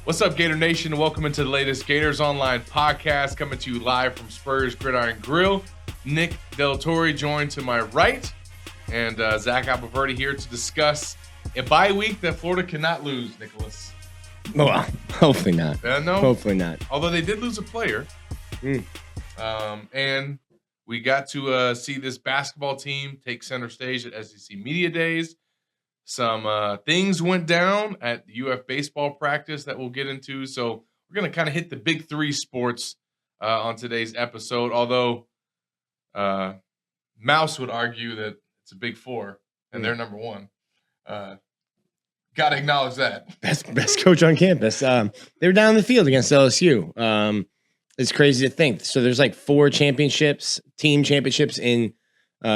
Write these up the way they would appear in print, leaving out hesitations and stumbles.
What's up, Gator Nation? Welcome into the latest Gators Online Podcast, coming to you live from Spurs Gridiron Grill. Nick Del Torre joined to my right, and Zach Abolverdi here to discuss a bye week that Florida cannot lose, Nicholas. Well, hopefully not. No? Hopefully not. Although they did lose a player. And we got to see this basketball team take center stage at SEC Media Days. Some things went down at UF baseball practice that we'll get into. So we're going to kind of hit the big three sports on today's episode. Although Mouse would argue that it's a big four and they're number one. Got to acknowledge that. Best coach on campus. They were down in the field against LSU. It's crazy to think. So there's like 4 championships, team championships in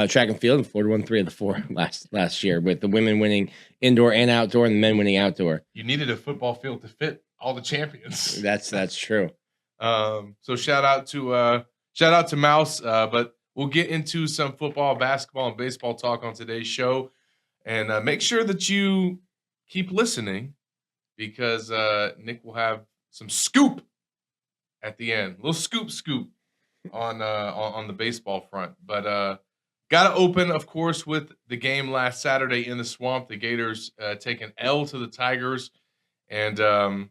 track and field. Florida won 3 of the 4 last year, with the women winning indoor and outdoor and the men winning outdoor. You needed a football field to fit all the champions. That's true. So shout out to Mouse. But we'll get into some football, basketball, and baseball talk on today's show. And make sure that you keep listening, because Nick will have some scoop at the end. A little scoop on the baseball front. But got to open, of course, with the game last Saturday in the Swamp. The Gators take an L to the Tigers. And,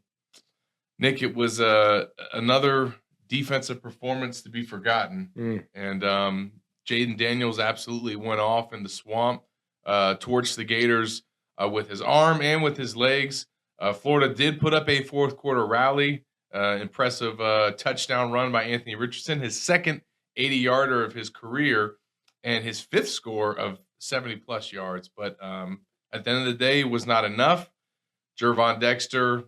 Nick, it was another defensive performance to be forgotten. And Jaden Daniels absolutely went off in the Swamp, torched the Gators with his arm and with his legs. Florida did put up a fourth-quarter rally. Impressive touchdown run by Anthony Richardson, his second 80-yarder of his career, and his 5th score of 70-plus yards. But at the end of the day, it was not enough. Jervon Dexter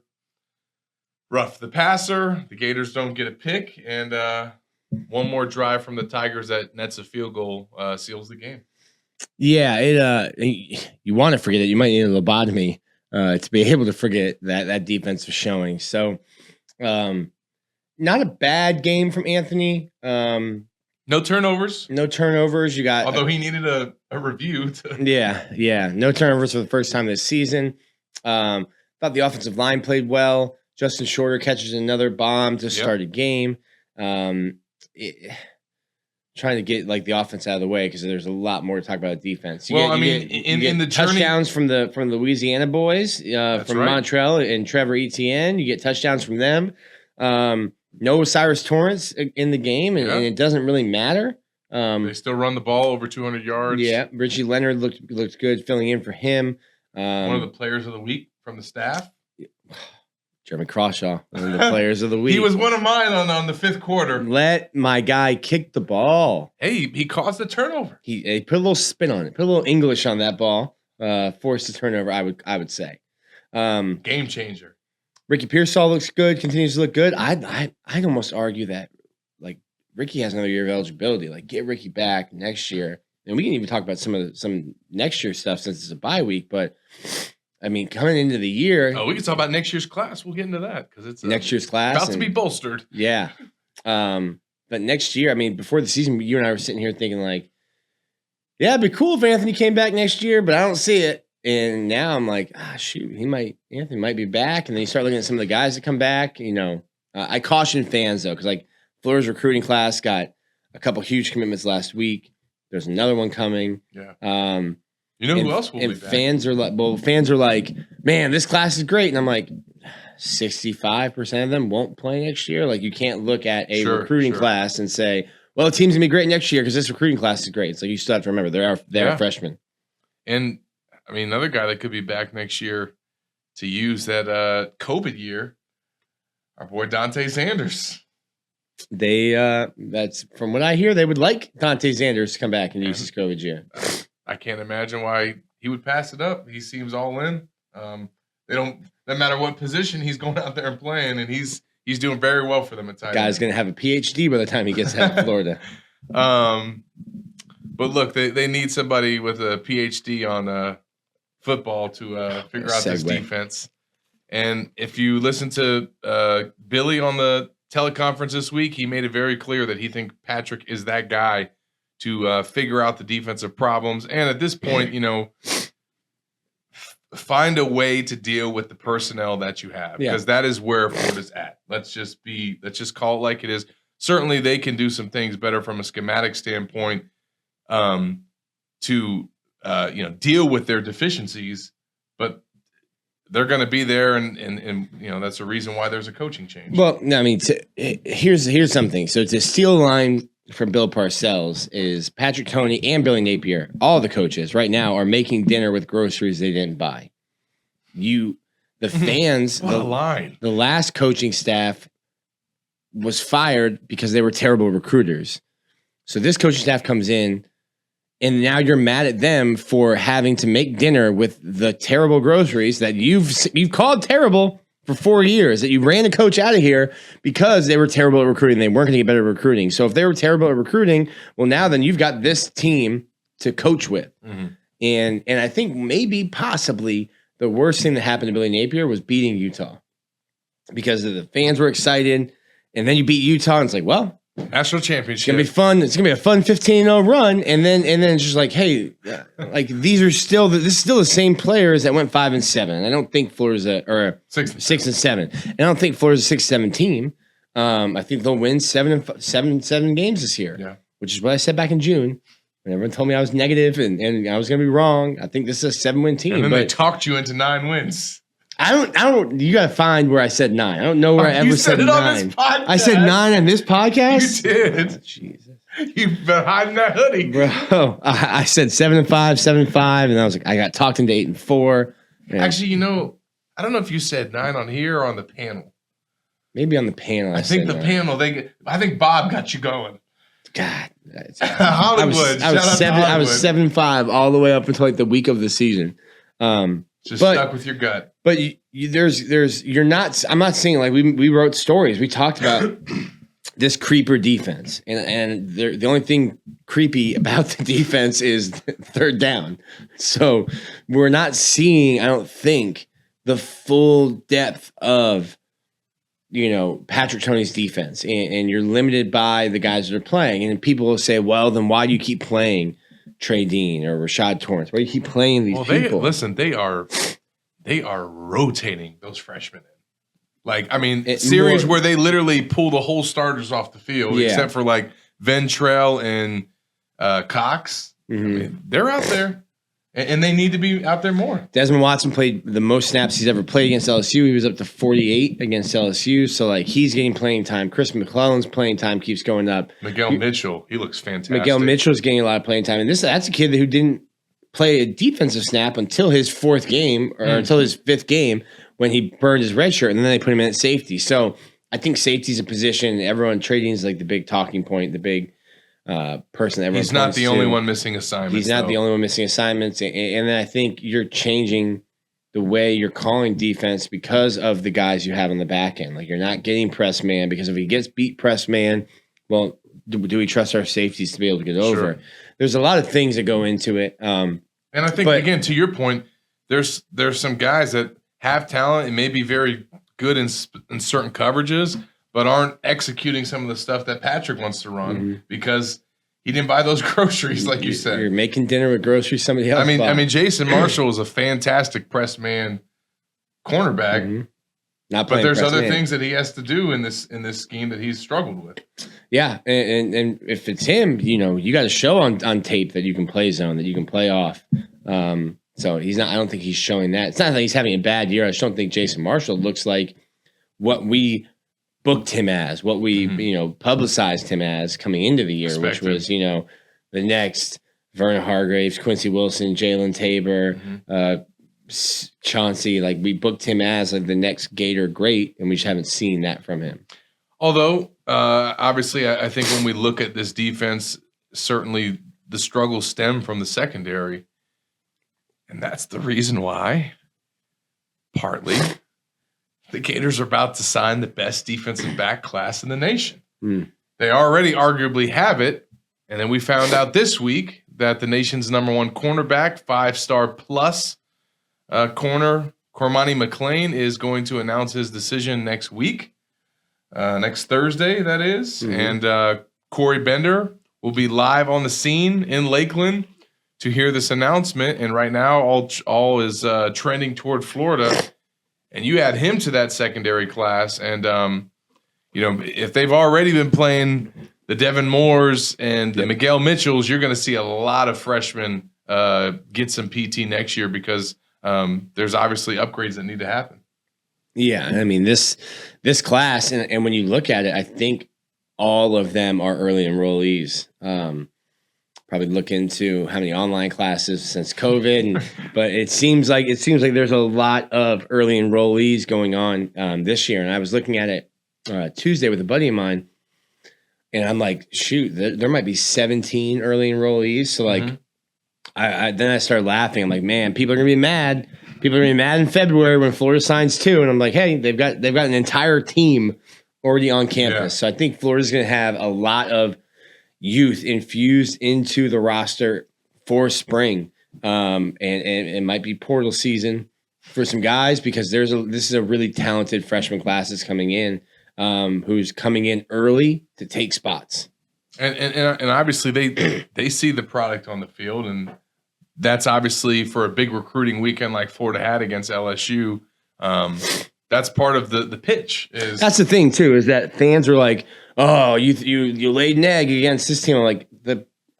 roughed the passer. The Gators don't get a pick. And one more drive from the Tigers that nets a field goal seals the game. Yeah, you want to forget it. You might need a lobotomy to be able to forget that defense was showing. So not a bad game from Anthony. No turnovers. You got, although he needed a review. Yeah. No turnovers for the first time this season. Thought the offensive line played well. Justin Shorter catches another bomb to start a game. Trying to get like the offense out of the way, because there's a lot more to talk about defense. You get the touchdowns from the Louisiana boys, from right. Montrell and Trevor Etienne. You get touchdowns from them. No Cyrus Torrance in the game, and it doesn't really matter. They still run the ball over 200 yards. Yeah, Richie Leonard looked good filling in for him. One of the players of the week from the staff. Jeremy Crawshaw, one of the players of the week. He was one of mine on the 5th quarter. Let my guy kick the ball. Hey, he caused the turnover. He put a little spin on it, put a little English on that ball. Forced the turnover, I would say. Game changer. Ricky Pearsall looks good, continues to look good. I'd almost argue that like Ricky has another year of eligibility. Like, get Ricky back next year, and we can even talk about some next year stuff since it's a bye week. But I mean, coming into the year, we can talk about next year's class. We'll get into that because it's next year's class about to be bolstered. Yeah, but next year, I mean, before the season, you and I were sitting here thinking like, yeah, it'd be cool if Anthony came back next year, but I don't see it. And now I'm like, shoot, Anthony might be back. And then you start looking at some of the guys that come back. I caution fans though, because like Florida's recruiting class got a couple huge commitments last week. There's another one coming. Yeah. Who else will be back? Fans are like, man, this class is great. And I'm like, 65% of them won't play next year. Like, you can't look at a recruiting class and say, well, the team's gonna be great next year because this recruiting class is great. So you still have to remember they are freshmen. And I mean, another guy that could be back next year to use that COVID year, our boy Dante Sanders. That's from what I hear, they would like Dante Sanders to come back and use his COVID year. I can't imagine why he would pass it up. He seems all in. No matter what position he's going out there and playing, and he's doing very well for them at times. Guy's going to have a PhD by the time he gets out of Florida. But look, they need somebody with a PhD on football to figure out this defense. And if you listen to Billy on the teleconference this week, he made it very clear that he thinks Patrick is that guy to figure out the defensive problems. And at this point, find a way to deal with the personnel that you have, because that is where Florida's at. Let's just call it like it is. Certainly, they can do some things better from a schematic standpoint to deal with their deficiencies, but they're going to be there, and that's the reason why there's a coaching change. Well, I mean, here's something. So to steal a line from Bill Parcells is Patrick Toney and Billy Napier, all the coaches right now are making dinner with groceries they didn't buy. The fans, what a line. The last coaching staff was fired because they were terrible recruiters. So this coaching staff comes in, and now you're mad at them for having to make dinner with the terrible groceries that you've called terrible for 4 years, that you ran a coach out of here because they were terrible at recruiting. They weren't going to get better at recruiting. So if they were terrible at recruiting, well, now then you've got this team to coach with. Mm-hmm. And I think maybe possibly the worst thing that happened to Billy Napier was beating Utah, because the fans were excited, and then you beat Utah, and it's like, well, national championship. It's gonna be fun. It's gonna be a fun 15-0 run, and then it's just like, hey, like this is still the same players that went 5-7. I don't think Florida's or 6-7. I don't think Florida's a 6-7 team. I think they'll win 7 games this year. Yeah, which is what I said back in June. And everyone told me I was negative and I was gonna be wrong. I think this is a 7-win team. And then they talked you into 9 wins. I don't. You gotta find where I said 9. I don't know where I ever said 9. On this podcast. I said 9 on this podcast. You did. Oh, Jesus, you've been hiding that hoodie, bro. I said 7-5, 7-5, and I was like, I got talked into 8-4. Actually, I don't know if you said 9 on here or on the panel. Maybe on the panel. I think the 9. Panel. I think Bob got you going. God, Hollywood. I was 7-5 all the way up until like the week of the season. Stuck with your gut. But you're not. I'm not saying like we wrote stories. We talked about this creeper defense, and the only thing creepy about the defense is third down. So we're not seeing, I don't think, the full depth of Patrick Toney's defense, and you're limited by the guys that are playing. And people will say, well, then why do you keep playing Trey Dean or Rashad Torrance? Why do you keep playing these people? They are rotating those freshmen in. Series where they literally pull the whole starters off the field, except for like Ventrell and Cox. Mm-hmm. They're out there. And they need to be out there more. Desmond Watson played the most snaps he's ever played against LSU. He was up to 48 against LSU. So, he's getting playing time. Chris McClellan's playing time keeps going up. Miguel Mitchell, he looks fantastic. Miguel Mitchell's getting a lot of playing time. And that's a kid who didn't play a defensive snap until his 4th game or until his 5th game when he burned his red shirt. And then they put him in at safety. So, I think safety's a position. Everyone trading is like the big talking point, the big person that everyone he's not the only one missing assignments. He's not the only one missing assignments. And then I think you're changing the way you're calling defense because of the guys you have on the back end. Like, you're not getting press man, because if he gets beat press man, well, do we trust our safeties to be able to get over? Sure. There's a lot of things that go into it. And I think, again, to your point, there's some guys that have talent and may be very good in certain coverages, but aren't executing some of the stuff that Patrick wants to run because he didn't buy those groceries, like you said. You're making dinner with groceries somebody else bought. I mean, Jason Marshall is a fantastic press man cornerback. Mm-hmm. But there's other things that he has to do in this scheme that he's struggled with. Yeah, and if it's him, you got to show on tape that you can play zone, that you can play off. So he's not. I don't think he's showing that. It's not like he's having a bad year. I just don't think Jason Marshall looks like what we booked him as, what we publicized him as coming into the year, which was the next Vernon Hargraves, Quincy Wilson, Jalen Tabor, Chauncey. Like, we booked him as like the next Gator great, and we just haven't seen that from him. Although obviously I think when we look at this defense, certainly the struggles stem from the secondary, and that's the reason why partly the Gators are about to sign the best defensive back class in the nation. They already arguably have it, and then we found out this week that the nation's #1 cornerback, 5-star plus corner, Cormani McClain, is going to announce his decision next week, next Thursday, that is. And Corey Bender will be live on the scene in Lakeland to hear this announcement. And right now, all is trending toward Florida. And you add him to that secondary class, and if they've already been playing the Devin Moores and the Miguel Mitchells, you're going to see a lot of freshmen get some PT next year because there's obviously upgrades that need to happen. Yeah, I mean this class, and when you look at it, I think all of them are early enrollees. Probably look into how many online classes since COVID, but it seems like there's a lot of early enrollees going on this year. And I was looking at it Tuesday with a buddy of mine, and I'm like, shoot, there might be 17 early enrollees. So like, then I started laughing. I'm like, man, people are gonna be mad. People are gonna be mad in February when Florida signs 2. And I'm like, hey, they've got an entire team already on campus. Yeah. So I think Florida's gonna have a lot of youth infused into the roster for spring, and it might be portal season for some guys because this is a really talented freshman class that's coming in, who's coming in early to take spots. And obviously they see the product on the field, and that's obviously for a big recruiting weekend like Florida had against LSU. That's part of the pitch. That's the thing too, is that fans are like, oh, you laid an egg against this team. I'm like,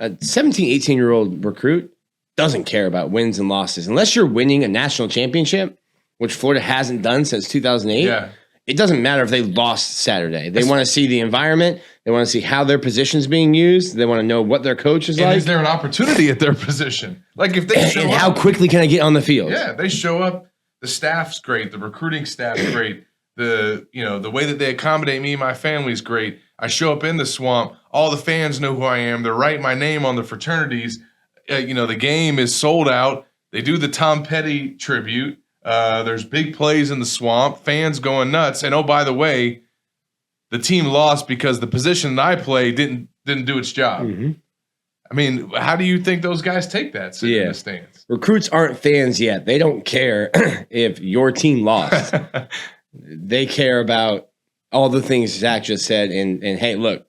a 17, 18-year-old recruit doesn't care about wins and losses. Unless you're winning a national championship, which Florida hasn't done since 2008, it doesn't matter if they lost Saturday. They want to see the environment. They want to see how their position's being used. They want to know what their coach is like. Is there an opportunity at their position? Like if they show up, how quickly can I get on the field? Yeah, they show up. The staff's great. The recruiting staff's great. The way that they accommodate me and my family is great. I show up in the swamp. All the fans know who I am. They're writing my name on the fraternities. The game is sold out. They do the Tom Petty tribute. There's big plays in the swamp. Fans going nuts. And oh, by the way, the team lost because the position that I play didn't do its job. Mm-hmm. I mean, how do you think those guys take that sitting in the stands? Recruits aren't fans yet. They don't care if your team lost. They care about all the things Zach just said. And hey, look,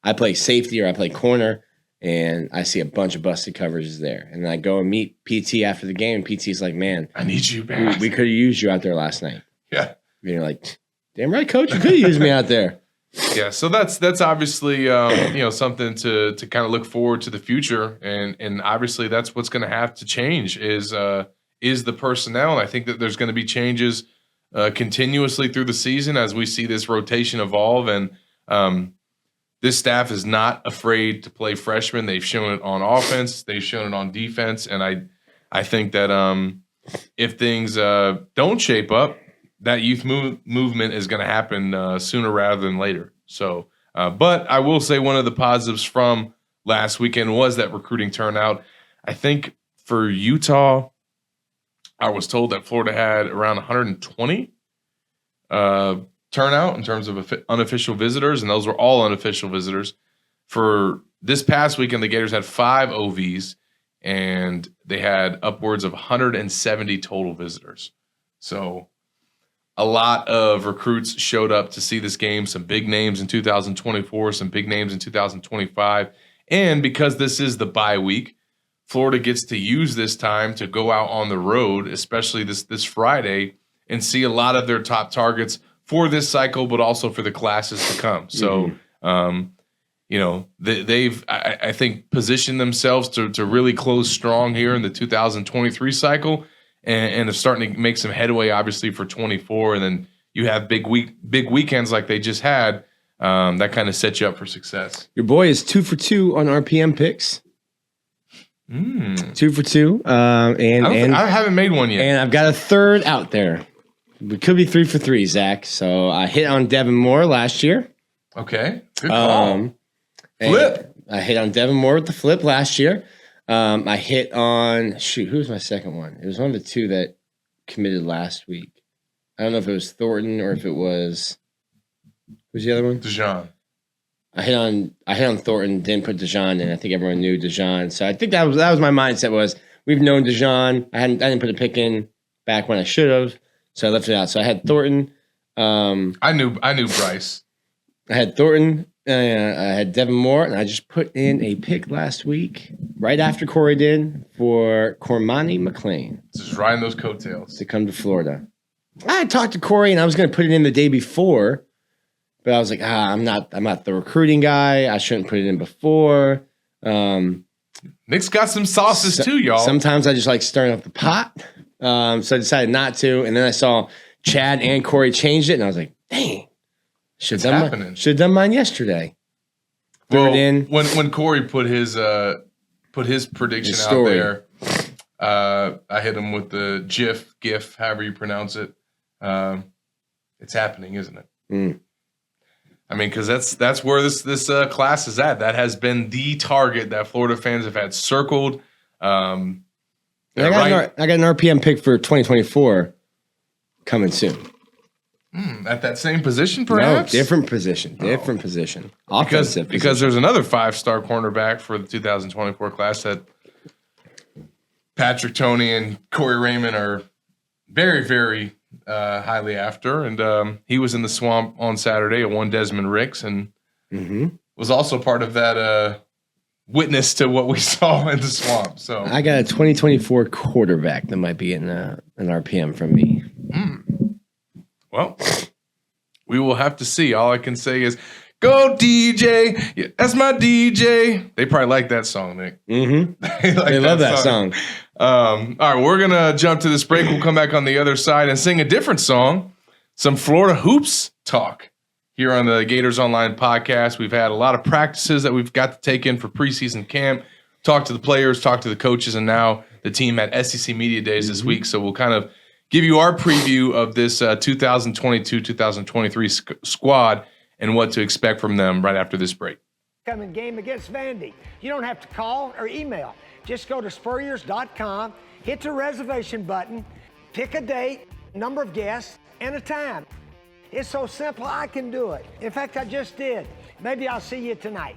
I play safety or I play corner, and I see a bunch of busted coverages there. And then I go and meet PT after the game, and PT's like, man, I need you back. We could have used you out there last night. Yeah. And you're like, damn right, coach, you could have used me out there. Yeah, so that's obviously something to kind of look forward to the future, and obviously that's what's going to have to change is the personnel. And I think that there's going to be changes continuously through the season as we see this rotation evolve. And this staff is not afraid to play freshmen. They've shown it on offense. They've shown it on defense. And I think that if things don't shape up, that youth movement is going to happen sooner rather than later. So, but I will say one of the positives from last weekend was that recruiting turnout. I think for Utah, I was told that Florida had around 120 turnout in terms of unofficial visitors, and those were all unofficial visitors. For this past weekend, the Gators had 5 OVs, and they had upwards of 170 total visitors. So a lot of recruits showed up to see this game, some big names in 2024, some big names in 2025. And because this is the bye week, Florida gets to use this time to go out on the road, especially this Friday, and see a lot of their top targets for this cycle, but also for the classes to come. So, they've, I think, positioned themselves to really close strong here in the 2023 cycle. And it's starting to make some headway, obviously, for 24. And then you have big weekends like they just had. That kind of sets you up for success. Your boy is 2 for 2 on RPM picks. 2 for 2. I haven't made one yet. And I've got a third out there. We could be 3 for 3, Zach. So I hit on Devin Moore last year. Okay. Good call. Flip. I hit on Devin Moore with the flip last year. I hit on, who was my second one? It was one of the 2 that committed last week. I don't know if it was Thornton or if it was, who's the other one? Dejan. I hit on Thornton, didn't put Dejan in. I think everyone knew Dejan. So I think that was my mindset was we've known Dejan. I didn't put a pick in back when I should have. So I left it out. So I had Thornton. I knew Bryce. I had Thornton, I had Devin Moore, and I just put in a pick last week, right after Corey did, for Cormani McLean. Just riding those coattails to come to Florida. I had talked to Corey, and I was going to put it in the day before, but I was like, I'm not the recruiting guy. I shouldn't put it in before. Nick's got some sauces too, y'all. Sometimes I just like stirring up the pot, so I decided not to. And then I saw Chad and Corey changed it, and I was like, dang. Should have done mine yesterday. Well, when Corey put his prediction out there, I hit him with the GIF, however you pronounce it. It's happening, isn't it? Mm. I mean, because that's where this class is at. That has been the target that Florida fans have had circled. I got an RPM pick for 2024 coming soon. At that same position, perhaps? No, different position. Offensive because there's another 5-star cornerback for the 2024 class that Patrick Toney and Corey Raymond are very, very highly after. And he was in the swamp on Saturday at one Desmond Ricks and was also part of that witness to what we saw in the swamp. So I got a 2024 quarterback that might be in an RPM from me. Well, we will have to see. All I can say is, go DJ. Yeah, that's my DJ. They probably like that song, Nick. They love that song. All right, we're going to jump to this break. We'll come back on the other side and sing a different song, some Florida hoops talk here on the Gators Online Podcast. We've had a lot of practices that we've got to take in for preseason camp, talk to the players, talk to the coaches, and now the team at SEC Media Days this week. So we'll kind of give you our preview of this 2022-2023 squad and what to expect from them right after this break. Coming game against Vandy. You don't have to call or email. Just go to spurriers.com, hit the reservation button, pick a date, number of guests, and a time. It's so simple, I can do it. In fact, I just did. Maybe I'll see you tonight.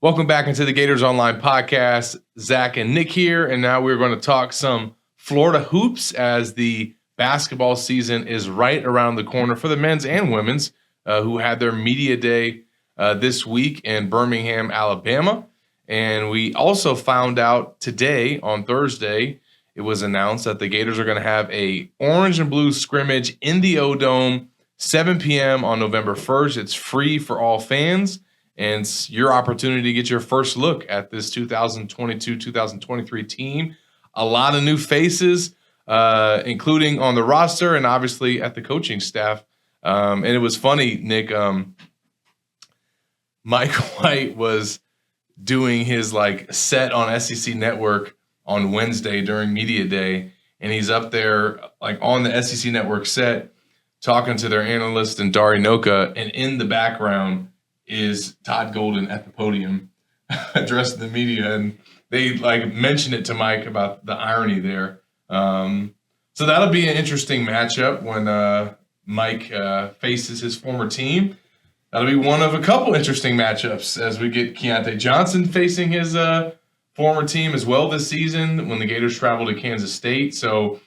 Welcome back into the Gators Online Podcast. Zach and Nick here, and now we're going to talk some Florida hoops as the basketball season is right around the corner for the men's and women's who had their media day this week in Birmingham, Alabama. And we also found out today, on Thursday, it was announced that the Gators are going to have a orange and blue scrimmage in the O-Dome, 7 p.m. on November 1st. It's free for all fans. And it's your opportunity to get your first look at this 2022-2023 team. A lot of new faces, including on the roster and obviously at the coaching staff. And it was funny, Nick. Mike White was doing his set on SEC Network on Wednesday during media day, and he's up there on the SEC Network set talking to their analyst and Dari Noka, and in the background is Todd Golden at the podium addressing the media, and they mentioned it to Mike about the irony there. So that'll be an interesting matchup when Mike faces his former team. That'll be one of a couple interesting matchups as we get Keontae Johnson facing his former team as well this season when the Gators travel to Kansas State. So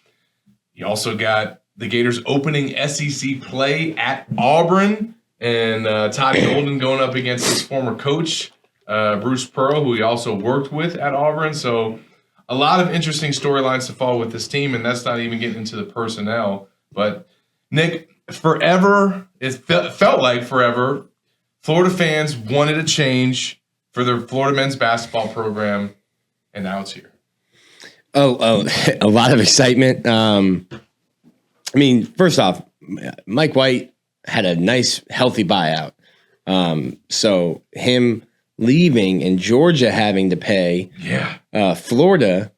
you also got the Gators opening SEC play at Auburn, and Todd Golden going up against his former coach, Bruce Pearl, who he also worked with at Auburn. So a lot of interesting storylines to follow with this team, and that's not even getting into the personnel. But, Nick, forever, it felt like forever, Florida fans wanted a change for their Florida men's basketball program, and now it's here. Oh, a lot of excitement. I mean, first off, Mike White had a nice, healthy buyout. So him leaving and Georgia having to pay Florida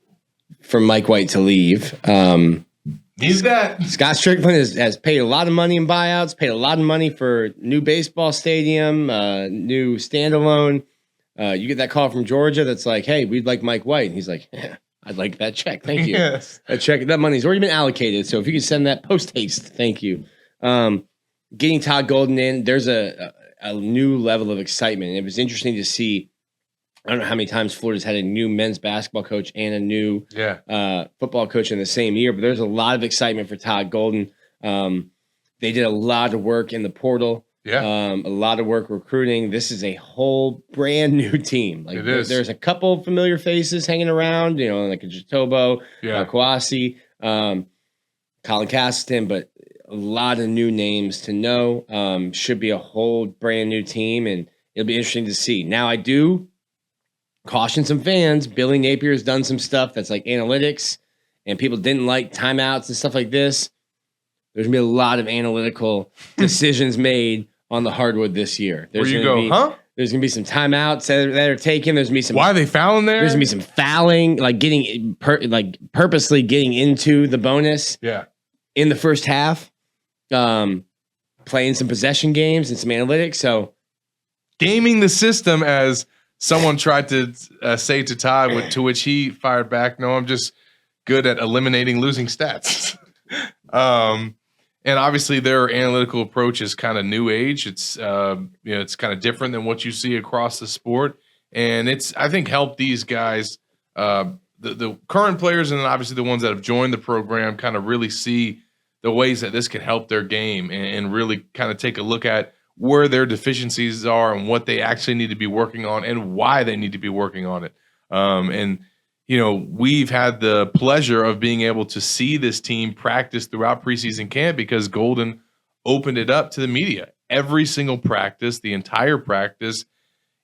for Mike White to leave. He's that. Scott Strickland has paid a lot of money in buyouts, paid a lot of money for new baseball stadium, new standalone. You get that call from Georgia that's like, hey, we'd like Mike White. And he's like, yeah, I'd like that check. Thank you. Yes. That money's already been allocated. So if you could send that post haste, thank you. Getting Todd Golden in, there's a new level of excitement. And it was interesting to see I don't know how many times Florida's had a new men's basketball coach and a new football coach in the same year, but there's a lot of excitement for Todd Golden. They did a lot of work in the portal. A lot of work recruiting. This is a whole brand new team. Like there's a couple familiar faces hanging around, like a Jatobo, Kwasi, Colin Castleton, but a lot of new names to know. Should be a whole brand new team, and it'll be interesting to see. Now, I do caution some fans. Billy Napier has done some stuff that's like analytics, and people didn't like timeouts and stuff like this. There's going to be a lot of analytical decisions made on the hardwood this year. There's There's going to be some timeouts that are taken. There's going to be some. Why are they fouling there? There's going to be some fouling, like purposely getting into the bonus. In the first half, playing some possession games and some analytics. So, gaming the system, as someone tried to say to Todd, to which he fired back, "No, I'm just good at eliminating losing stats." And obviously their analytical approach is kind of new age. It's it's kind of different than what you see across the sport, and it's, I think, helped these guys, the current players, and then obviously the ones that have joined the program, kind of really see the ways that this can help their game, and really kind of take a look at where their deficiencies are and what they actually need to be working on and why they need to be working on it. And we've had the pleasure of being able to see this team practice throughout preseason camp because Golden opened it up to the media. Every single practice, the entire practice,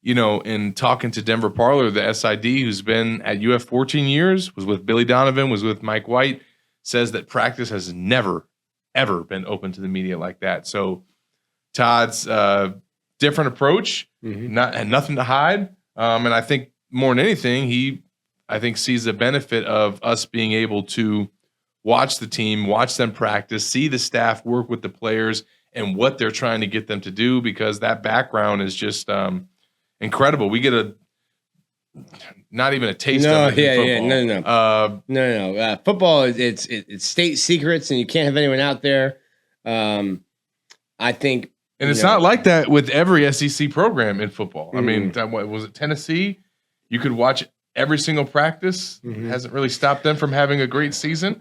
in talking to Denver Parler, the SID, who's been at UF 14 years, was with Billy Donovan, was with Mike White, says that practice has never, ever been open to the media like that. So Todd's different approach, had nothing to hide. And I think more than anything, he sees the benefit of us being able to watch the team, watch them practice, see the staff work with the players and what they're trying to get them to do, because that background is just incredible. We get not even a taste of it in football. No. Football, it's state secrets, and you can't have anyone out there. I think, and it's not like that with every SEC program in football. I mean, what was it, Tennessee? You could watch every single practice. Hasn't really stopped them from having a great season.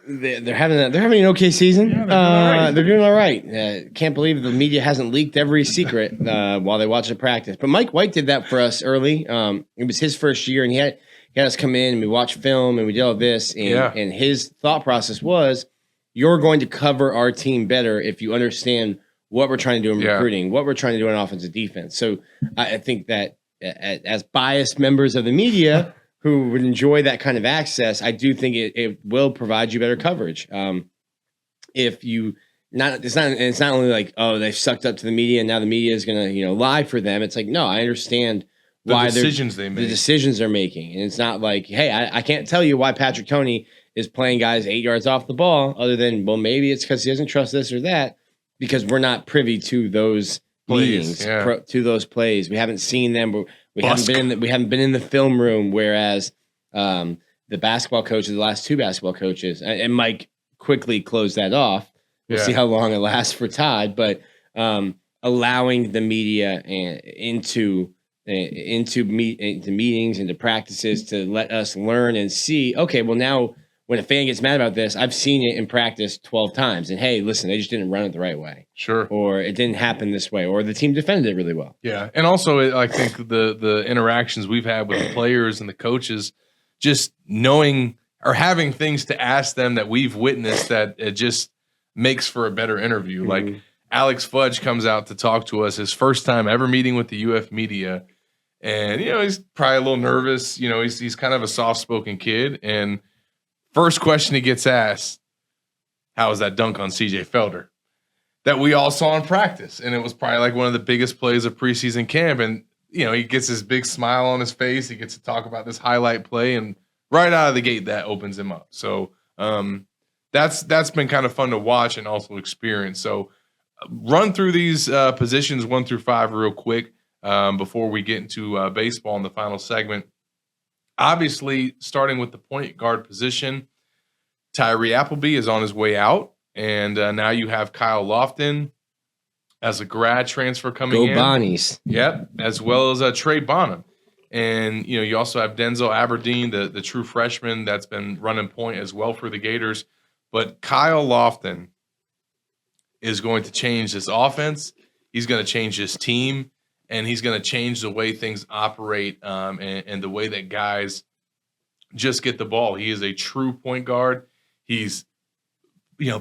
They're having an okay season. They're doing all right. Can't believe the media hasn't leaked every secret while they watch the practice. But Mike White did that for us early. It was his first year, and he had us come in and we watched film and we did all this. And his thought process was, you're going to cover our team better if you understand what we're trying to do in recruiting, what we're trying to do in offensive defense. So I think that as biased members of the media who would enjoy that kind of access, I do think it will provide you better coverage. If you it's not only like, oh, they've sucked up to the media and now the media is going to lie for them. It's like, no, I understand why the decisions they're making, and it's not like, hey, I can't tell you why Patrick Toney is playing guys 8 yards off the ball, other than, well, maybe it's because he doesn't trust this or that, because we're not privy to those meetings, to those plays. We haven't seen them. We haven't been in the film room. Whereas the basketball coaches, the last two basketball coaches, and Mike quickly closed that off. We'll see how long it lasts for Todd, but allowing the media into meetings, into practices, to let us learn and see. Okay, well, now when a fan gets mad about this, I've seen it in practice 12 times. And hey, listen, they just didn't run it the right way. Sure. Or it didn't happen this way, or the team defended it really well. Yeah. And also, I think the interactions we've had with the players and the coaches, just knowing or having things to ask them that we've witnessed, that it just makes for a better interview. Like Alex Fudge comes out to talk to us, his first time ever meeting with the UF media. And, he's probably a little nervous. He's kind of a soft-spoken kid. And first question he gets asked, how was that dunk on CJ Felder that we all saw in practice? And it was probably like one of the biggest plays of preseason camp. And, he gets his big smile on his face. He gets to talk about this highlight play. And right out of the gate, that opens him up. So that's been kind of fun to watch and also experience. So run through these positions 1 through 5 real quick before we get into baseball in the final segment. Obviously, starting with the point guard position, Tyree Appleby is on his way out, and now you have Kyle Lofton as a grad transfer coming in. Go Bonnies. Yep, as well as Trey Bonham. And, you also have Denzel Aberdeen, the true freshman that's been running point as well for the Gators. But Kyle Lofton is going to change this offense. He's going to change this team, and he's going to change the way things operate and the way that guys just get the ball. He is a true point guard. He's,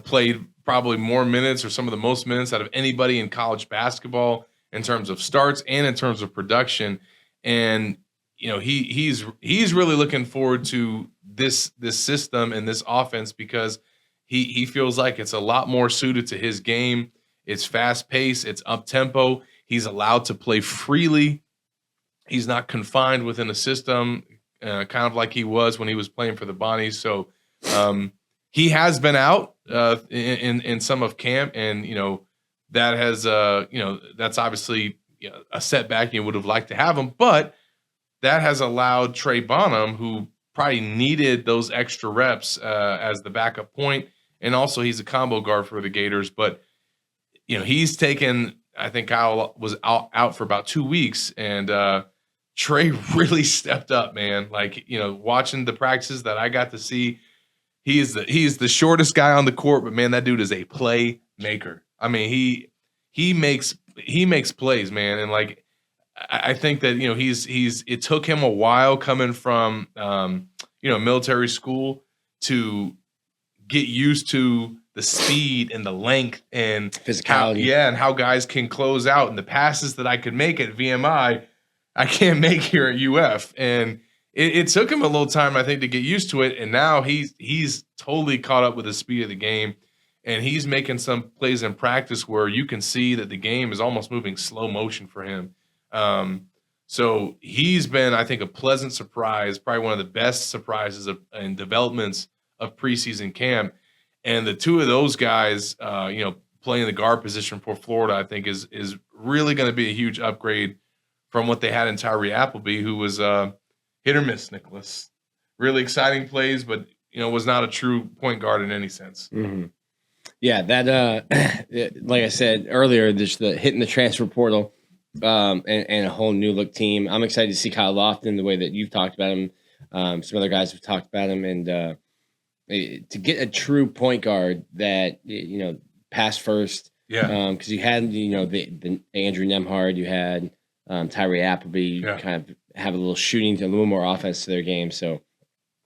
played probably more minutes or some of the most minutes out of anybody in college basketball in terms of starts and in terms of production. And, he's really looking forward to this system and this offense because he feels like it's a lot more suited to his game. It's fast paced. It's up tempo. He's allowed to play freely. He's not confined within a system, kind of like he was when he was playing for the Bonnies. So he has been out in some of camp, and that has that's obviously a setback. You would have liked to have him, but that has allowed Trey Bonham, who probably needed those extra reps as the backup point, and also he's a combo guard for the Gators. But he's taken. I think Kyle was out for about 2 weeks, and Trey really stepped up, man. Like, watching the practices that I got to see, he's the shortest guy on the court, but man, that dude is a playmaker. I mean, he makes plays, man. And like, I think that, it took him a while coming from, military school to get used to the speed and the length and physicality. And how guys can close out, and the passes that I could make at VMI, I can't make here at UF. And it took him a little time, I think, to get used to it. And now he's totally caught up with the speed of the game. And he's making some plays in practice where you can see that the game is almost moving slow motion for him. So he's been, I think, a pleasant surprise, probably one of the best surprises and developments of preseason camp. And the two of those guys, playing the guard position for Florida, I think is really going to be a huge upgrade from what they had in Tyree Appleby, who was hit or miss, Nicholas. Really exciting plays, but was not a true point guard in any sense. Mm-hmm. Yeah, that like I said earlier, just the hitting the transfer portal and a whole new look team. I'm excited to see Kyle Lofton the way that you've talked about him. Some other guys have talked about him, and to get a true point guard that pass first. Yeah. Because you had the Andrew Nemhard, you had Tyree Appleby, you kind of have a little shooting, a little more offense to their game. So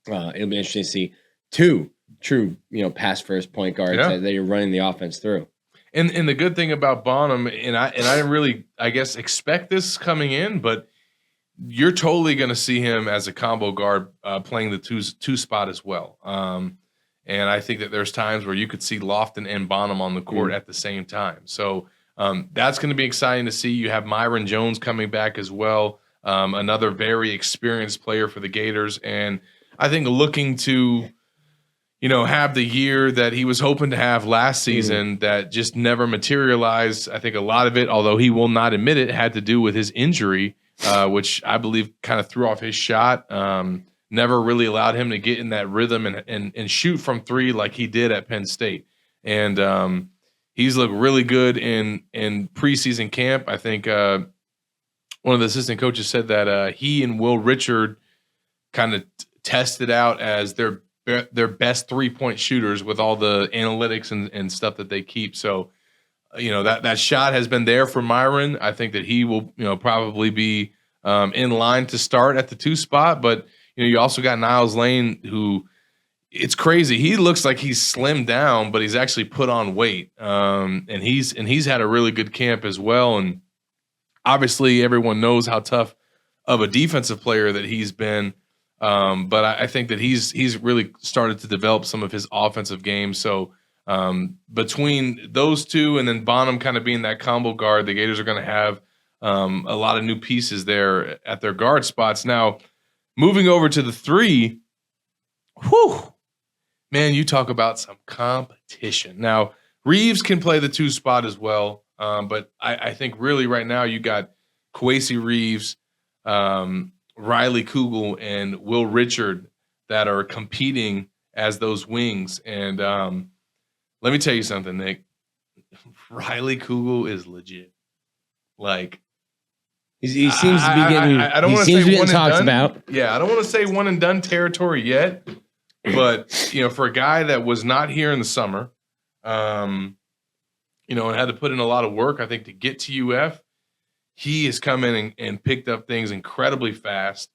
it'll be interesting to see two true pass first point guards that you're running the offense through. And the good thing about Bonham, and I didn't really, I guess, expect this coming in, but you're totally going to see him as a combo guard playing the two spot as well. And I think that there's times where you could see Lofton and Bonham on the court at the same time. So that's going to be exciting to see. You have Myron Jones coming back as well, another very experienced player for the Gators. And I think looking to, have the year that he was hoping to have last season that just never materialized. I think a lot of it, although he will not admit it, had to do with his injury, which I believe kind of threw off his shot. Never really allowed him to get in that rhythm and shoot from three like he did at Penn State. And he's looked really good in preseason camp. I think one of the assistant coaches said that he and Will Richard kind of tested out as their best 3-point shooters with all the analytics and stuff that they keep. So, that shot has been there for Myron. I think that he will, probably be in line to start at the 2 spot. But, you also got Niles Lane, who it's crazy. He looks like he's slimmed down, but he's actually put on weight. And he's had a really good camp as well. And obviously everyone knows how tough of a defensive player that he's been. But I think that he's really started to develop some of his offensive game. So between those two and then Bonham kind of being that combo guard, the Gators are going to have a lot of new pieces there at their guard spots. Now, moving over to the 3, man, you talk about some competition. Now, Reeves can play the 2 spot as well, but I think really right now you got Kwesi Reeves, Riley Kugel, and Will Richard that are competing as those wings. And let me tell you something, Nick. Riley Kugel is legit. Like, He seems to be getting. I don't he want to seems to say be one getting and talked done. about. Yeah, I don't want to say one and done territory yet, but for a guy that was not here in the summer, and had to put in a lot of work, I think, to get to UF, he has come in and picked up things incredibly fast.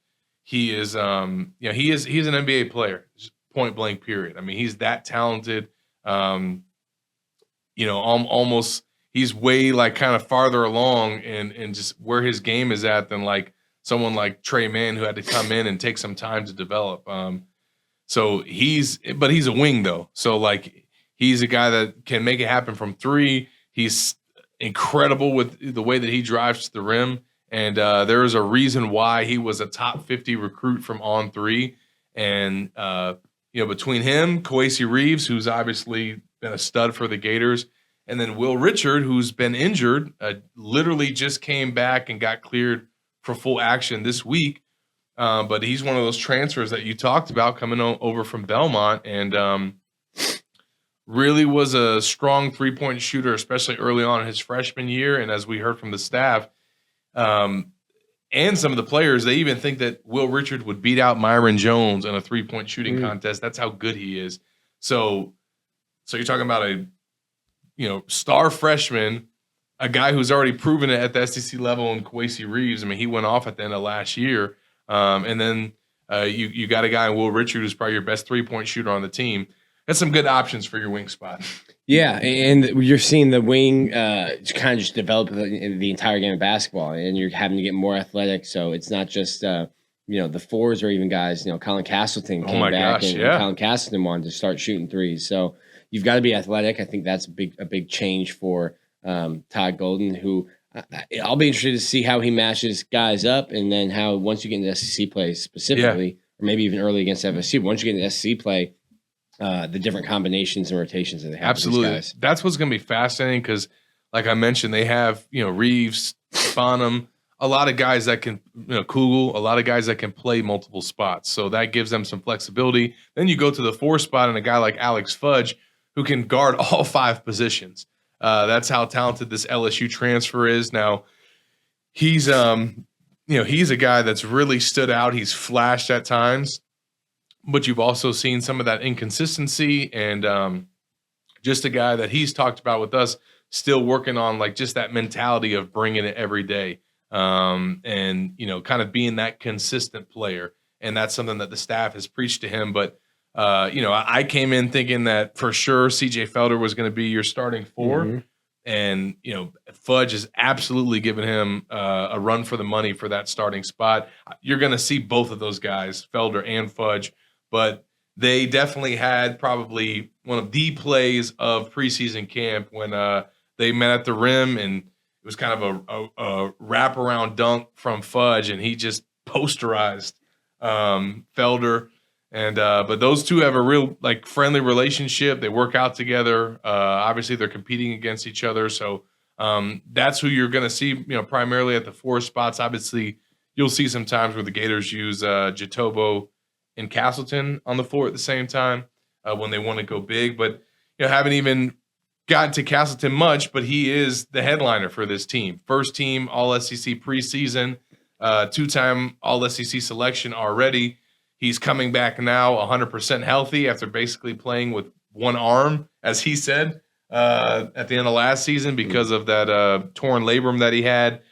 He is, he's an NBA player, point blank. Period. I mean, he's that talented. Almost. He's way like kind of farther along and just where his game is at than like someone like Trey Mann who had to come in and take some time to develop. So he's a wing though. So like he's a guy that can make it happen from three. He's incredible with the way that he drives to the rim. And there is a reason why he was a top 50 recruit from On Three. And, between him, Kowacie Reeves, who's obviously been a stud for the Gators, and then Will Richard, who's been injured, literally just came back and got cleared for full action this week. But he's one of those transfers that you talked about coming over from Belmont and really was a strong three-point shooter, especially early on in his freshman year. And as we heard from the staff and some of the players, they even think that Will Richard would beat out Myron Jones in a three-point shooting contest. That's how good he is. So you're talking about a star freshman, a guy who's already proven it at the SEC level in Kowacie Reeves. I mean, he went off at the end of last year. And then you got a guy in Will Richard who's probably your best three-point shooter on the team. That's some good options for your wing spot. Yeah, and you're seeing the wing kind of just develop the entire game of basketball, and you're having to get more athletic. So it's not just the fours or even guys. Colin Castleton came back, and Colin Castleton wanted to start shooting threes. So you've got to be athletic. I think that's a big change for Todd Golden, who I'll be interested to see how he matches guys up, and then how once you get into SEC play specifically, or maybe even early against FSU, once you get into SEC play, the different combinations and rotations that they have. Absolutely, with these guys. That's what's going to be fascinating because, like I mentioned, they have Reeves, Bonham, a lot of guys that can Kugel, a lot of guys that can play multiple spots. So that gives them some flexibility. Then you go to the 4 spot and a guy like Alex Fudge who can guard all 5 positions. That's how talented this LSU transfer is. Now, he's he's a guy that's really stood out. He's flashed at times, but you've also seen some of that inconsistency and just a guy that he's talked about with us still working on like just that mentality of bringing it every day and kind of being that consistent player. And that's something that the staff has preached to him. But I came in thinking that for sure CJ Felder was going to be your starting 4. Mm-hmm. And, Fudge has absolutely given him a run for the money for that starting spot. You're going to see both of those guys, Felder and Fudge, but they definitely had probably one of the plays of preseason camp when they met at the rim, and it was kind of a wraparound dunk from Fudge, and he just posterized Felder. And but those two have a real like friendly relationship. They work out together. Obviously, they're competing against each other. So that's who you're going to see. Primarily at the 4 spots. Obviously, you'll see some times where the Gators use Jatobo and Castleton on the floor at the same time when they want to go big. But haven't even gotten to Castleton much. But he is the headliner for this team. First team All SEC preseason, 2-time All SEC selection already. He's coming back now 100% healthy after basically playing with one arm, as he said, at the end of last season because of that torn labrum that he had.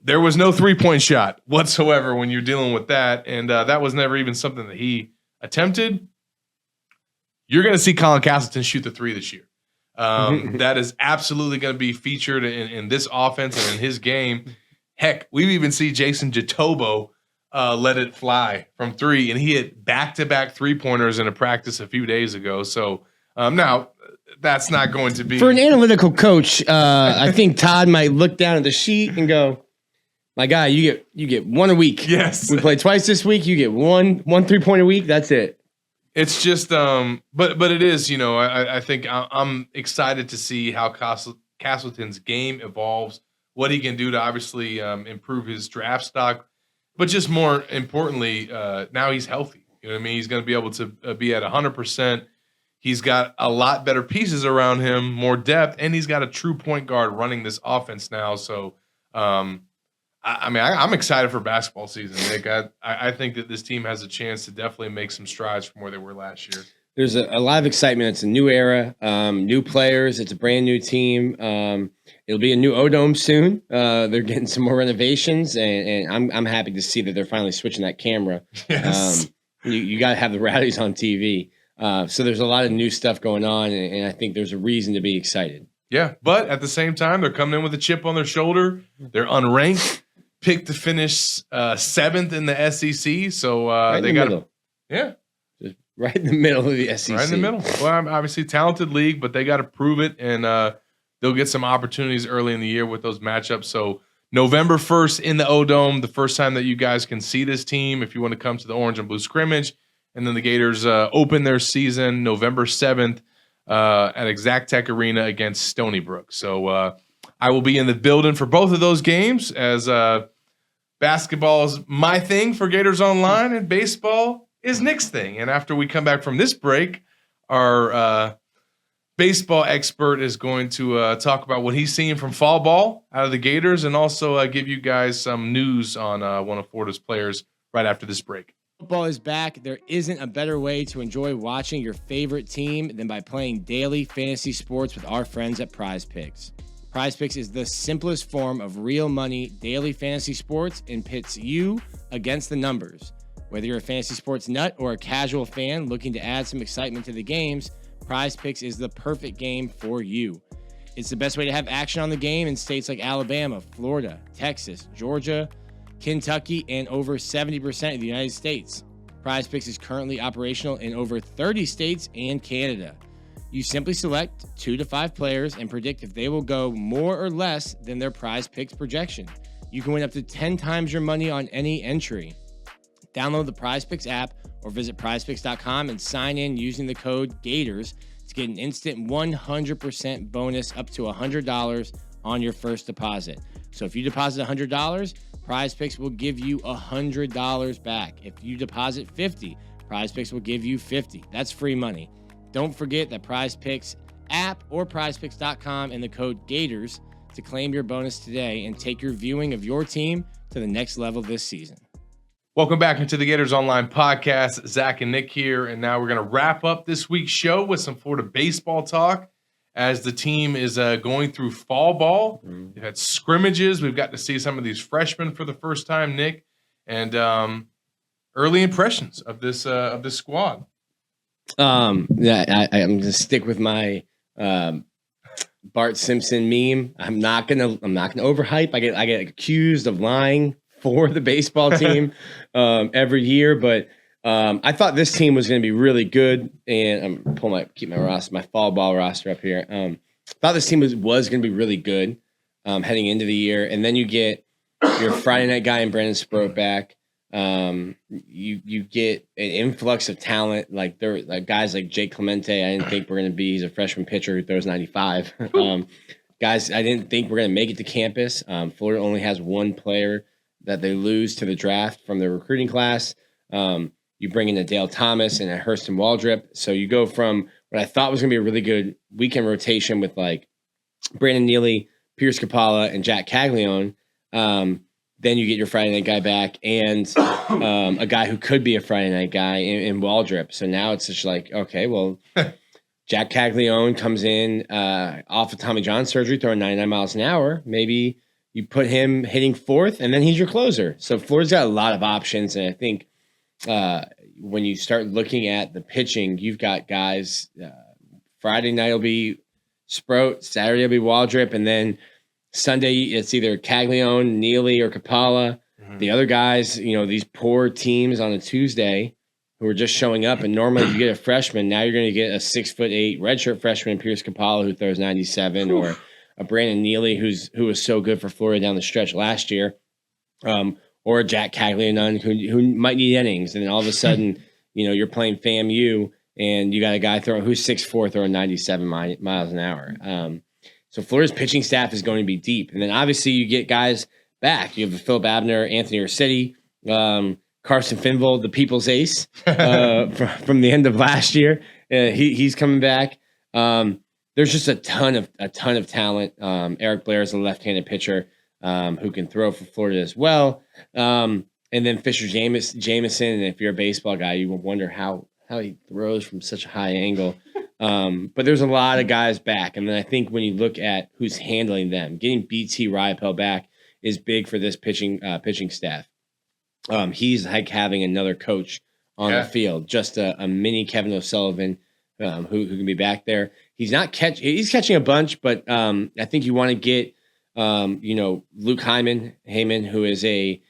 There was no three-point shot whatsoever when you're dealing with that, and that was never even something that he attempted. You're going to see Colin Castleton shoot the 3 this year. That is absolutely going to be featured in this offense and in his game. Heck, we even see Jason Jatobo let it fly from 3, and he hit back-to-back 3-pointers in a practice a few days ago. So now that's not going to be for an analytical coach. I think Todd might look down at the sheet and go, "My guy, you get 1 a week. Yes, we play twice this week. You get one 3-point a week. That's it." It's just, but it is. I think I'm excited to see how Castleton's game evolves, what he can do to obviously improve his draft stock. But just more importantly, now he's healthy. He's going to be able to be at 100%. He's got a lot better pieces around him, more depth, and he's got a true point guard running this offense now. So I'm excited for basketball season, Nick. I think that this team has a chance to definitely make some strides from where they were last year. There's a lot of excitement. It's a new era, new players. It's a brand new team. It'll be a new O-Dome soon. They're getting some more renovations, and I'm happy to see that they're finally switching that camera. Yes. You got to have the rallies on TV. So there's a lot of new stuff going on, and I think there's a reason to be excited. Yeah, but at the same time, they're coming in with a chip on their shoulder. They're unranked, picked to finish 7th in the SEC. So they got Just right in the middle of the SEC. Right in the middle. Well, obviously talented league, but they got to prove it, and they'll get some opportunities early in the year with those matchups. So November 1st in the O-Dome, the first time that you guys can see this team if you want to come to the Orange and Blue scrimmage. And then the Gators open their season November 7th at Exactech Arena against Stony Brook. So I will be in the building for both of those games, as basketball is my thing for Gators Online and baseball is Nick's thing. And after we come back from this break, our baseball expert is going to talk about what he's seeing from fall ball out of the Gators, and also give you guys some news on one of Florida's players right after this break. Football is back. There isn't a better way to enjoy watching your favorite team than by playing daily fantasy sports with our friends at Prize Picks. Prize Picks is the simplest form of real money daily fantasy sports and pits you against the numbers. Whether you're a fantasy sports nut or a casual fan looking to add some excitement to the games, Prize Picks is the perfect game for you. It's the best way to have action on the game in states like Alabama, Florida, Texas, Georgia, Kentucky, and over 70% of the United States. Prize Picks is currently operational in over 30 states and Canada. You simply select 2 to 5 players and predict if they will go more or less than their Prize Picks projection. You can win up to 10 times your money on any entry. Download the Prize Picks app or visit prizepicks.com and sign in using the code GATORS to get an instant 100% bonus up to $100 on your first deposit. So if you deposit $100, Prize Picks will give you $100 back. If you deposit $50, Prize Picks will give you $50. That's free money. Don't forget that Prize Picks app or prizepicks.com and the code GATORS to claim your bonus today and take your viewing of your team to the next level this season. Welcome back into the Gators Online Podcast. Zach and Nick here, and now we're going to wrap up this week's show with some Florida baseball talk as the team is going through fall ball. We've had scrimmages. We've got to see some of these freshmen for the first time, Nick, and early impressions of this squad. I'm going to stick with my Bart Simpson meme. I'm not gonna overhype. I get accused of lying for the baseball team every year, but I thought this team was going to be really good, and I'm keep my fall ball roster up here. Thought this team was going to be really good heading into the year, and then you get your Friday night guy and Brandon Sproat back. You get an influx of talent, like guys like Jake Clemente. I didn't think we're going to be. He's a freshman pitcher who throws 95. Guys, I didn't think we're going to make it to campus. Florida only has one player that they lose to the draft from their recruiting class. You bring in a Dale Thomas and a Hurston Waldrop. So you go from what I thought was going to be a really good weekend rotation with like Brandon Neely, Pierce Capala, and Jack Caglione. Then you get your Friday night guy back and a guy who could be a Friday night guy in Waldrop. So now it's just like, okay, well, Jack Caglione comes in off of Tommy John surgery, throwing 99 miles an hour. Maybe you put him hitting fourth, and then he's your closer. So Florida's got a lot of options, and I think when you start looking at the pitching, you've got guys. Friday night will be Sproat, Saturday will be Waldrop, and then Sunday it's either Caglione, Neely, or Capala. Mm-hmm. The other guys, these poor teams on a Tuesday who are just showing up, and normally you get a freshman. Now you're going to get a 6'8" redshirt freshman, Pierce Capala, who throws 97, or a Brandon Neely who was so good for Florida down the stretch last year, or a Jack Caglione who might need innings, and then all of a sudden, you're playing FAMU and you got a guy who's 6'4", throwing 97 miles an hour. So Florida's pitching staff is going to be deep, and then obviously you get guys back. You have Philip Abner, Anthony Ursitti, Carson Finvold, the people's ace from the end of last year. He's coming back. There's just a ton of talent. Eric Blair is a left-handed pitcher. who can throw for Florida as well. And then Fisher Jameson. And if you're a baseball guy, you will wonder how he throws from such a high angle. But there's a lot of guys back. And then I think when you look at who's handling them, getting BT Ryapel back is big for this pitching staff. He's like having another coach on the field, just a mini Kevin O'Sullivan who can be back there. He's catching a bunch, but I think you want to get Luke Heyman, who is a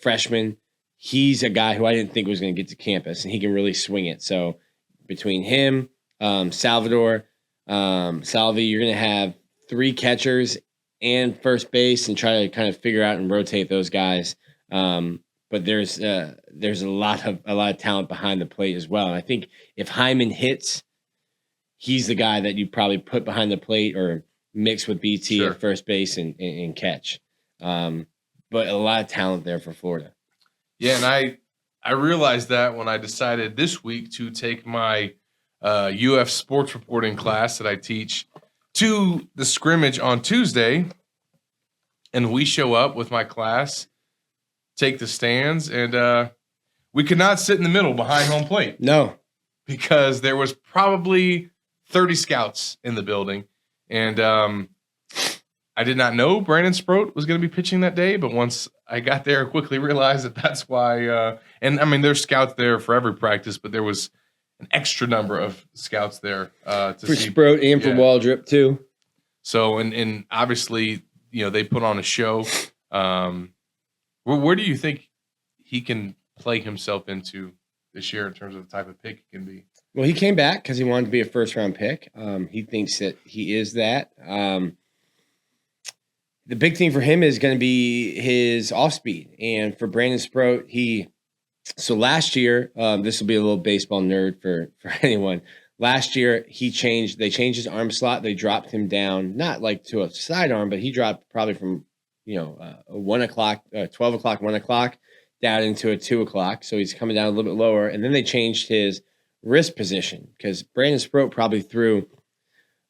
freshman. He's a guy who I didn't think was going to get to campus, and he can really swing it. So between him, Salvi, you're going to have 3 catchers and first base, and try to kind of figure out and rotate those guys. But there's a lot of talent behind the plate as well. And I think if Hyman hits, he's the guy that you probably put behind the plate or mix with BT at first base and catch. But a lot of talent there for Florida. Yeah, and I realized that when I decided this week to take my UF sports reporting class that I teach to the scrimmage on Tuesday, and we show up with my class, take the stands, and we could not sit in the middle behind home plate. No. Because there was probably 30 scouts in the building, and I did not know Brandon Sproat was going to be pitching that day, but once I got there, I quickly realized that that's why. And I mean, there's scouts there for every practice, but there was an extra number of scouts there to for see Sproat and for Waldrop too. So, and obviously, they put on a show. Where do you think he can play himself into this year in terms of the type of pick he can be? Well, he came back because he wanted to be a first-round pick. He thinks that he is that. The big thing for him is going to be his off-speed. And for Brandon Sproat, so last year, this will be a little baseball nerd for anyone. Last year, they changed his arm slot. They dropped him down, not like to a sidearm, but he dropped probably from 1 o'clock, 12 o'clock, 1 o'clock down into a 2 o'clock. So he's coming down a little bit lower. And then they changed his wrist position because Brandon Sproat probably threw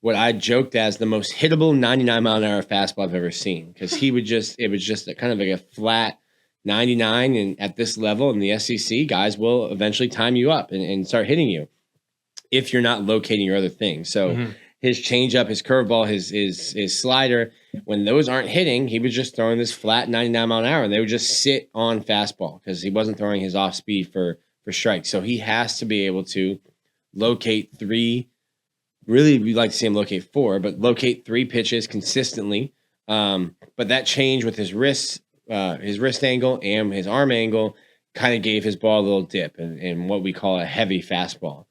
what I joked as the most hittable 99-mile-an-hour fastball I've ever seen, because it was just a kind of like a flat 99. And at this level in the SEC, guys will eventually time you up and start hitting you if you're not locating your other things. So his changeup, his curveball, his slider, when those aren't hitting, he was just throwing this flat 99-mile-an-hour, and they would just sit on fastball because he wasn't throwing his off speed for strikes. So he has to be able to locate 3. Really, we'd like to see him locate 4, but locate 3 pitches consistently. But that change with his wrist angle and his arm angle kind of gave his ball a little dip and what we call a heavy fastball.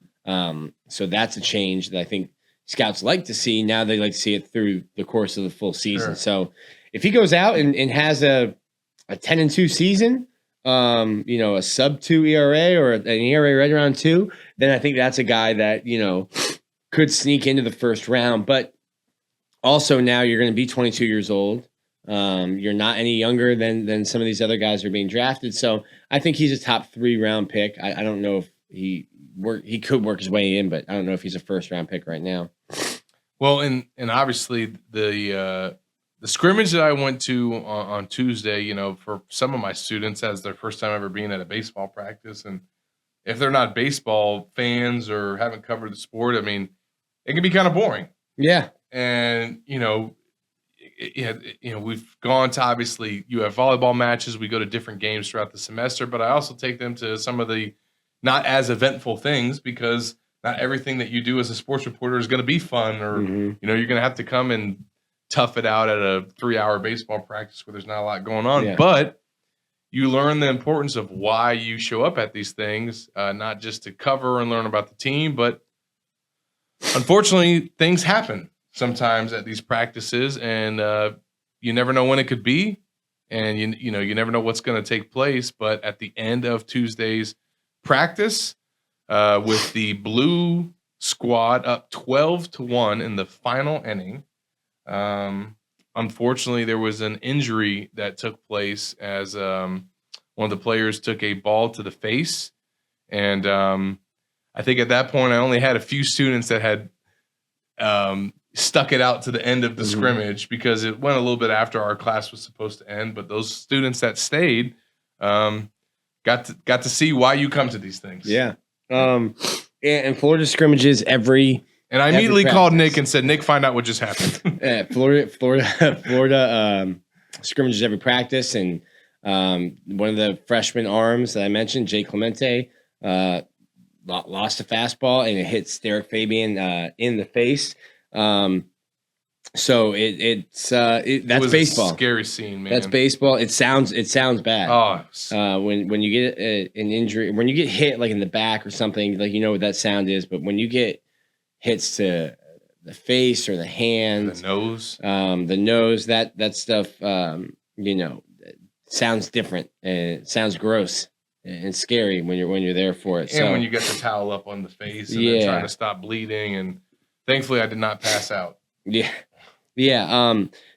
So that's a change that I think scouts like to see. Now they like to see it through the course of the full season. Sure. So if he goes out and has a 10-2 season, a sub-2 ERA or an ERA right around 2, then I think that's a guy that, could sneak into the first round. But also now you're going to be 22 years old. You're not any younger than some of these other guys who are being drafted. So I think he's a top 3 round pick. I don't know if he could work his way in, but I don't know if he's a first round pick right now. Well, and obviously the scrimmage that I went to on Tuesday, for some of my students, as their first time ever being at a baseball practice, and if they're not baseball fans or haven't covered the sport, I mean, it can be kind of boring. Yeah. And, we've gone to, obviously, you have volleyball matches. We go to different games throughout the semester, but I also take them to some of the not as eventful things, because not everything that you do as a sports reporter is going to be fun, or, you're going to have to come and tough it out at a 3-hour baseball practice where there's not a lot going on. Yeah. But you learn the importance of why you show up at these things, not just to cover and learn about the team, but unfortunately, things happen sometimes at these practices, and you never know when it could be, and you never know what's going to take place. But at the end of Tuesday's practice, with the blue squad up 12-1 in the final inning, unfortunately, there was an injury that took place as one of the players took a ball to the face, and I think at that point I only had a few students that had stuck it out to the end of the scrimmage because it went a little bit after our class was supposed to end. But those students that stayed got to see why you come to these things. Yeah. And Florida scrimmages every. And I immediately called Nick and said, Nick, find out what just happened. Florida scrimmages every practice. And one of the freshman arms that I mentioned, Jay Clemente, lost a fastball and it hits Derek Fabian in the face. So that's baseball. A scary scene, man. That's baseball. It sounds bad. Oh, when you get an injury, when you get hit like in the back or something, like you know what that sound is. But when you get hits to the face or the hand, the nose, that stuff, sounds different and it sounds gross and scary when you're there for it. And when you get the towel up on the face and then trying to stop bleeding, and thankfully I did not pass out. Yeah.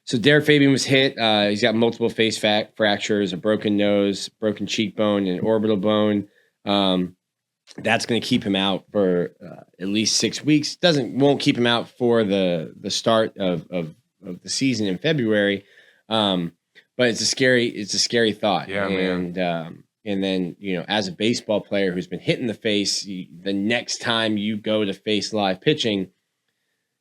So Derek Fabian was hit. He's got multiple face fractures, a broken nose, broken cheekbone, and orbital bone. That's going to keep him out for at least 6 weeks. Won't keep him out for the start of the season in February. But it's a scary thought. Yeah, man. And then, as a baseball player who's been hit in the face, the next time you go to face live pitching,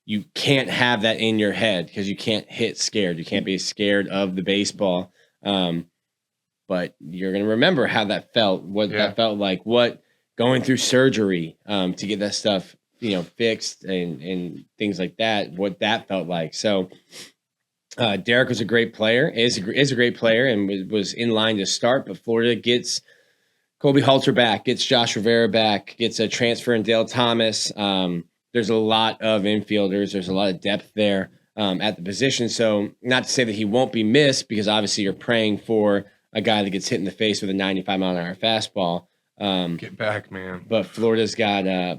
you can't have that in your head because you can't hit scared. You can't be scared of the baseball. But you're going to remember how that felt, that felt like, what going through surgery to get that stuff, fixed and things like that, what that felt like. So Derek was a great player, is a great player and was in line to start, but Florida gets Colby Halter back, gets Josh Rivera back, gets a transfer in Dale Thomas. There's a lot of infielders. There's a lot of depth there at the position. So not to say that he won't be missed, because obviously you're praying for a guy that gets hit in the face with a 95-mile-an-hour fastball. Get back, man. But Florida's got a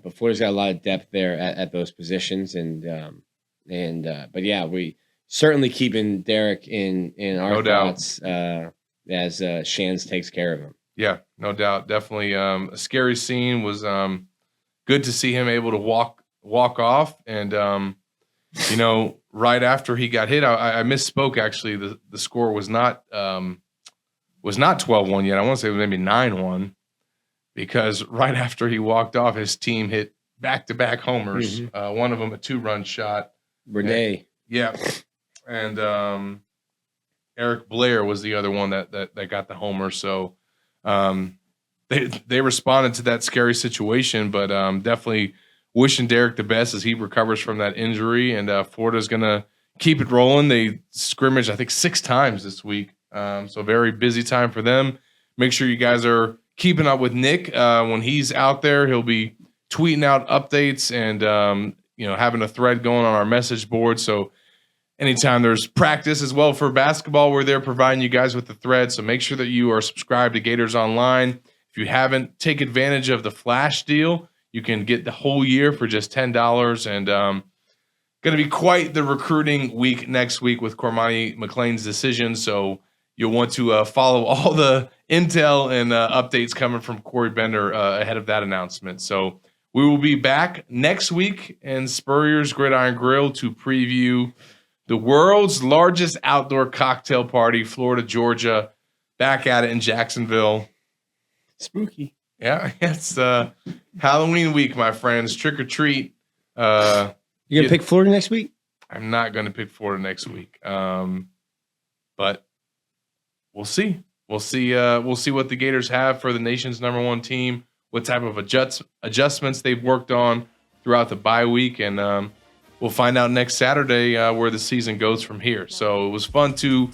lot of depth there at those positions, but yeah, we certainly keeping Derek in our thoughts as Shands takes care of him. Yeah, no doubt, definitely. A scary scene. Was good to see him able to walk off, and right after he got hit, I misspoke. Actually, the score was not 12-1 yet. I want to say it was maybe 9-1. Because right after he walked off, his team hit back-to-back homers. One of them a 2-run shot. Renee. And Eric Blair was the other one that got the homer. So they responded to that scary situation, but definitely wishing Derek the best as he recovers from that injury. And Florida's going to keep it rolling. They scrimmaged, I think, 6 times this week. So very busy time for them. Make sure you guys are keeping up with Nick. When he's out there, he'll be tweeting out updates and having a thread going on our message board. So anytime there's practice as well for basketball, we're there providing you guys with the thread. So make sure that you are subscribed to Gators Online. If you haven't, take advantage of the flash deal. You can get the whole year for just $10. And going to be quite the recruiting week next week with Cormani McLean's decision. So you'll want to follow all the intel and updates coming from Corey Bender ahead of that announcement. So we will be back next week in Spurrier's Gridiron Grill to preview the world's largest outdoor cocktail party, Florida, Georgia. Back at it in Jacksonville. Spooky. Yeah, it's Halloween week, my friends. Trick or treat. You gonna pick Florida next week? I'm not gonna pick Florida next week. But we'll see. We'll see what the Gators have for the nation's #1 team, what type of adjustments they've worked on throughout the bye week, and we'll find out next Saturday where the season goes from here. So it was fun to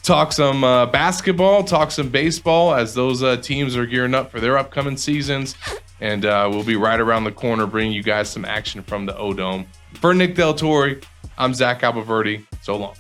talk some basketball, talk some baseball as those teams are gearing up for their upcoming seasons, and we'll be right around the corner bringing you guys some action from the O-Dome. For Nick Del Torre, I'm Zach Abolverdi. So long.